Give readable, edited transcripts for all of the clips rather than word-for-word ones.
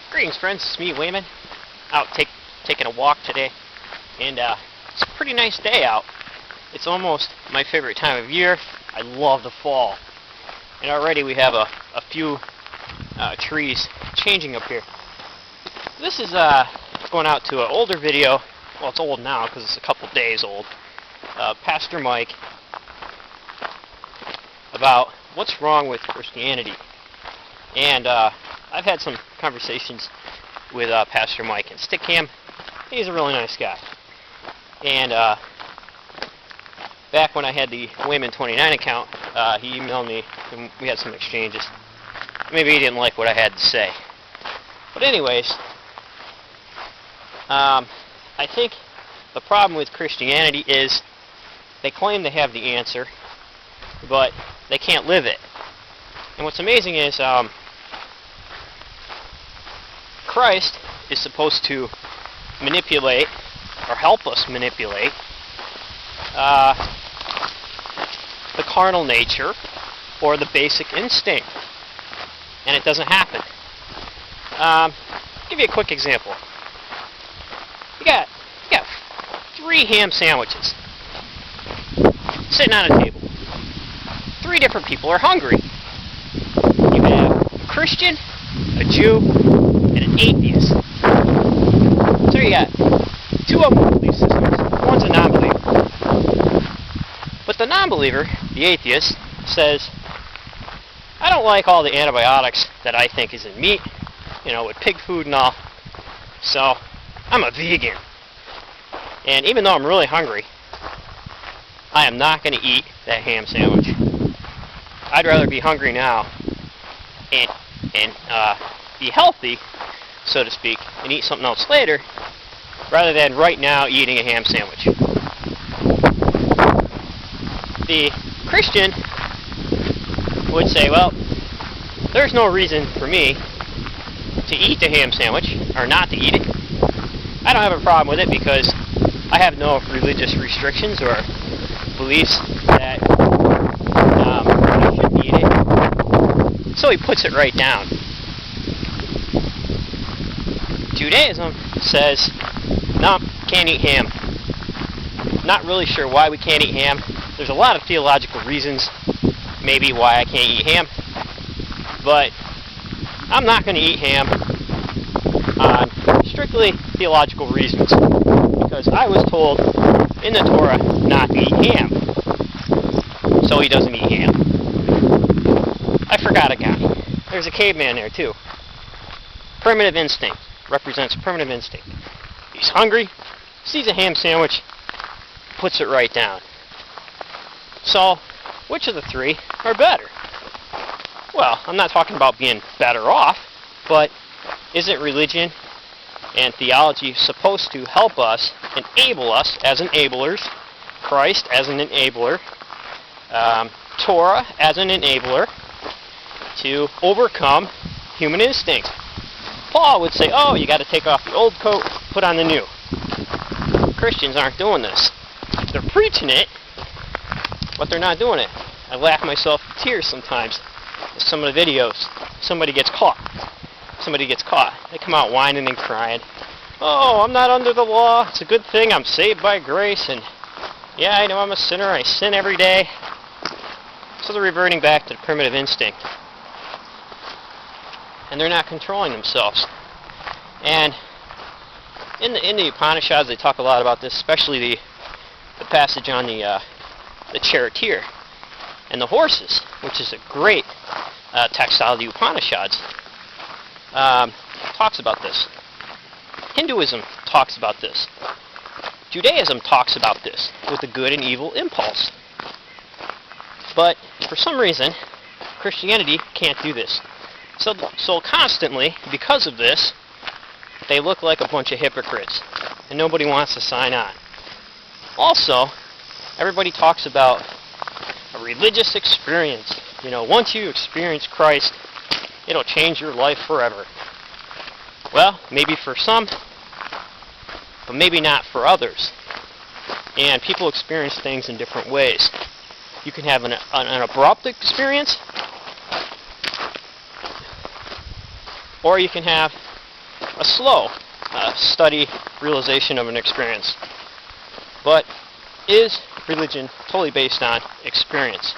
Greetings, friends. It's me, Wayman, out taking a walk today, and it's a pretty nice day out. It's almost my favorite time of year. I love the fall, and already we have a few trees changing up here. This is going out to an older video. Well, it's old now because it's a couple days old. Pastor Mike, about what's wrong with Christianity. And I've had some conversations with Pastor Mike and Stickcam. He's a really nice guy. And back when I had the Wayman29 account, he emailed me and we had some exchanges. Maybe he didn't like what I had to say. But anyways, I think the problem with Christianity is they claim they have the answer, but they can't live it. And what's amazing is Christ is supposed to manipulate, or help us manipulate, the carnal nature, or the basic instinct. And it doesn't happen. I'll give you a quick example. You got 3 ham sandwiches sitting on a table. 3 different people are hungry. You have a Christian, a Jew, and an atheist. So you got 2 of them with belief systems. One's a non-believer. But the non-believer, the atheist, says, I don't like all the antibiotics that I think is in meat, with pig food and all, so I'm a vegan. And even though I'm really hungry, I am not going to eat that ham sandwich. I'd rather be hungry now and be healthy, so to speak, and eat something else later, rather than right now eating a ham sandwich. The Christian would say, well, there's no reason for me to eat the ham sandwich, or not to eat it. I don't have a problem with it because I have no religious restrictions or beliefs that I shouldn't eat it. So he puts it right down. Judaism says, no, can't eat ham. Not really sure why we can't eat ham. There's a lot of theological reasons maybe why I can't eat ham. But I'm not going to eat ham on strictly theological reasons. Because I was told in the Torah not to eat ham. So he doesn't eat ham. I forgot a guy. There's a caveman there too. Primitive instinct. Represents primitive instinct. He's hungry, sees a ham sandwich, puts it right down. So, which of the 3 are better? Well, I'm not talking about being better off, but isn't religion and theology supposed to help us, enable us as enablers, Christ as an enabler, Torah as an enabler, to overcome human instinct? Paul would say, oh, you got to take off the old coat, put on the new. Christians aren't doing this. They're preaching it, but they're not doing it. I laugh myself to tears sometimes at some of the videos. Somebody gets caught. They come out whining and crying. Oh, I'm not under the law. It's a good thing I'm saved by grace. And yeah, I know I'm a sinner. I sin every day. So they're reverting back to the primitive instinct. And they're not controlling themselves. And in the UPANISHADs, they talk a lot about this, especially the passage on the chariot and the horses, which is a great text out of the UPANISHADs. Talks about this. Hinduism talks about this. Judaism talks about this with the good and evil impulse. But for some reason, Christianity can't do this. So constantly, because of this, they look like a bunch of hypocrites, and nobody wants to sign on. Also, everybody talks about a religious experience. Once you experience Christ, it'll change your life forever. Well, maybe for some, but maybe not for others. And people experience things in different ways. You can have an abrupt experience, or you can have a slow study, realization of an experience. But is religion totally based on experience?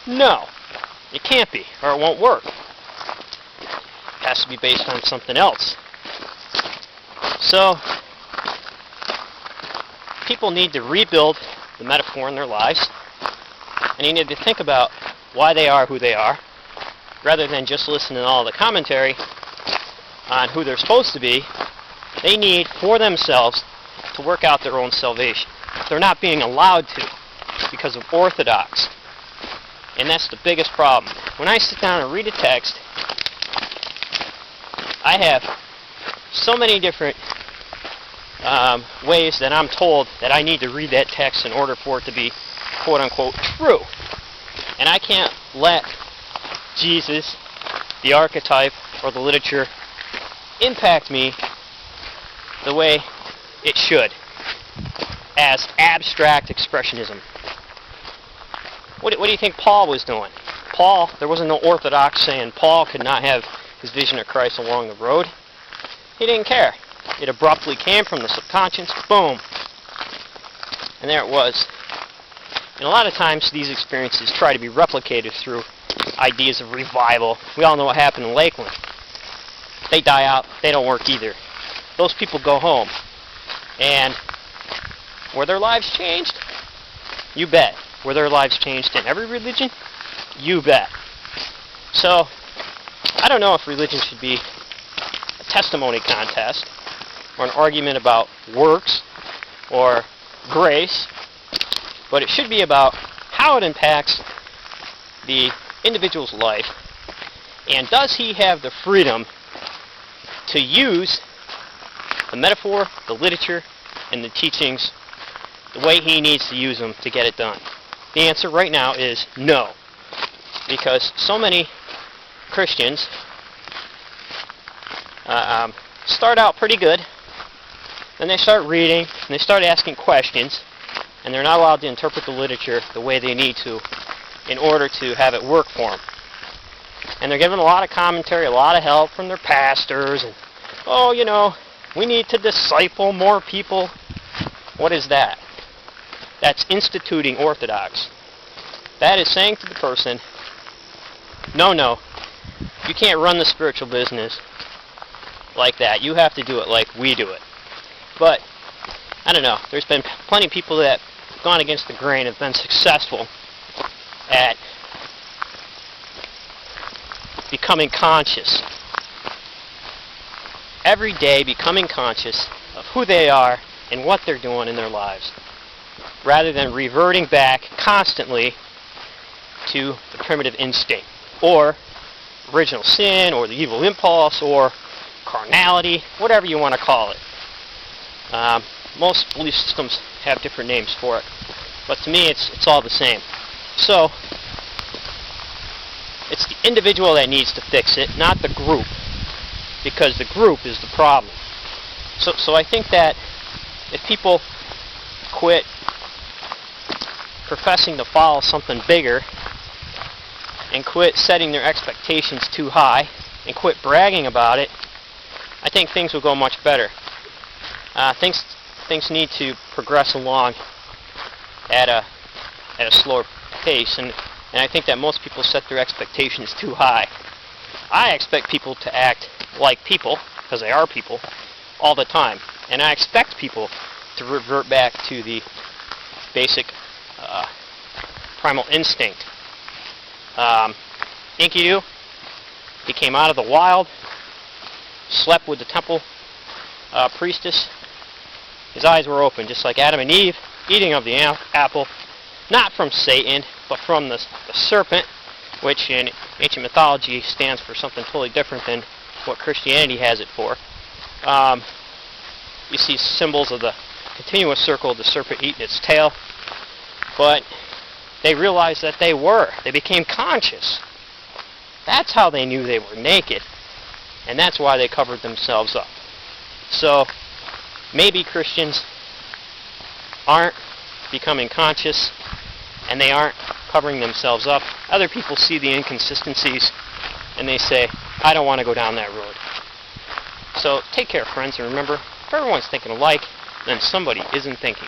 No, it can't be, or it won't work. It has to be based on something else. So, people need to rebuild the metaphor in their lives, and you need to think about why they are who they are, rather than just listening to all the commentary on who they're supposed to be. They need, for themselves, to work out their own salvation. They're not being allowed to because of orthodox. And that's the biggest problem. When I sit down and read a text, I have so many different ways that I'm told that I need to read that text in order for it to be quote-unquote true. And I can't let Jesus, the archetype, or the literature impact me the way it should, as abstract expressionism. What do you think Paul was doing? Paul, there wasn't no orthodox saying Paul could not have his vision of Christ along the road. He didn't care. It abruptly came from the subconscious, boom. And there it was. And a lot of times these experiences try to be replicated through ideas of revival. We all know what happened in Lakeland. They die out, they don't work either. Those people go home. And were their lives changed? You bet. Were their lives changed in every religion? You bet. So, I don't know if religion should be a testimony contest, or an argument about works, or grace, but it should be about how it impacts the individual's life, and does he have the freedom to use the metaphor, the literature, and the teachings the way he needs to use them to get it done? The answer right now is no, because so many Christians start out pretty good, then they start reading, and they start asking questions, and they're not allowed to interpret the literature the way they need to in order to have it work for them. And they're given a lot of commentary, a lot of help from their pastors, and, oh, you know, we need to disciple more people. What is that? That's instituting orthodox. That is saying to the person, no, you can't run the spiritual business like that. You have to do it like we do it. But, I don't know, there's been plenty of people that have gone against the grain and have been successful at becoming conscious. Every day becoming conscious of who they are and what they're doing in their lives, rather than reverting back constantly to the primitive instinct, or original sin, or the evil impulse, or carnality, whatever you want to call it. Most belief systems have different names for it, but to me it's all the same. So, it's the individual that needs to fix it, not the group, because the group is the problem. So I think that if people quit professing to follow something bigger, and quit setting their expectations too high, and quit bragging about it, I think things will go much better. Things need to progress along at a slower pace, and I think that most people set their expectations too high. I expect people to act like people, because they are people, all the time, and I expect people to revert back to the basic primal instinct. Enkidu, he came out of the wild, slept with the temple priestess. His eyes were open, just like Adam and Eve, eating of the apple, not from Satan, but from the serpent, which in ancient mythology stands for something totally different than what Christianity has it for. You see symbols of the continuous circle of the serpent eating its tail, but they realized that they became conscious. That's how they knew they were naked, and that's why they covered themselves up. So, maybe Christians aren't becoming conscious, and they aren't covering themselves up. Other people see the inconsistencies, and they say, I don't want to go down that road. So take care, friends, and remember, if everyone's thinking alike, then somebody isn't thinking.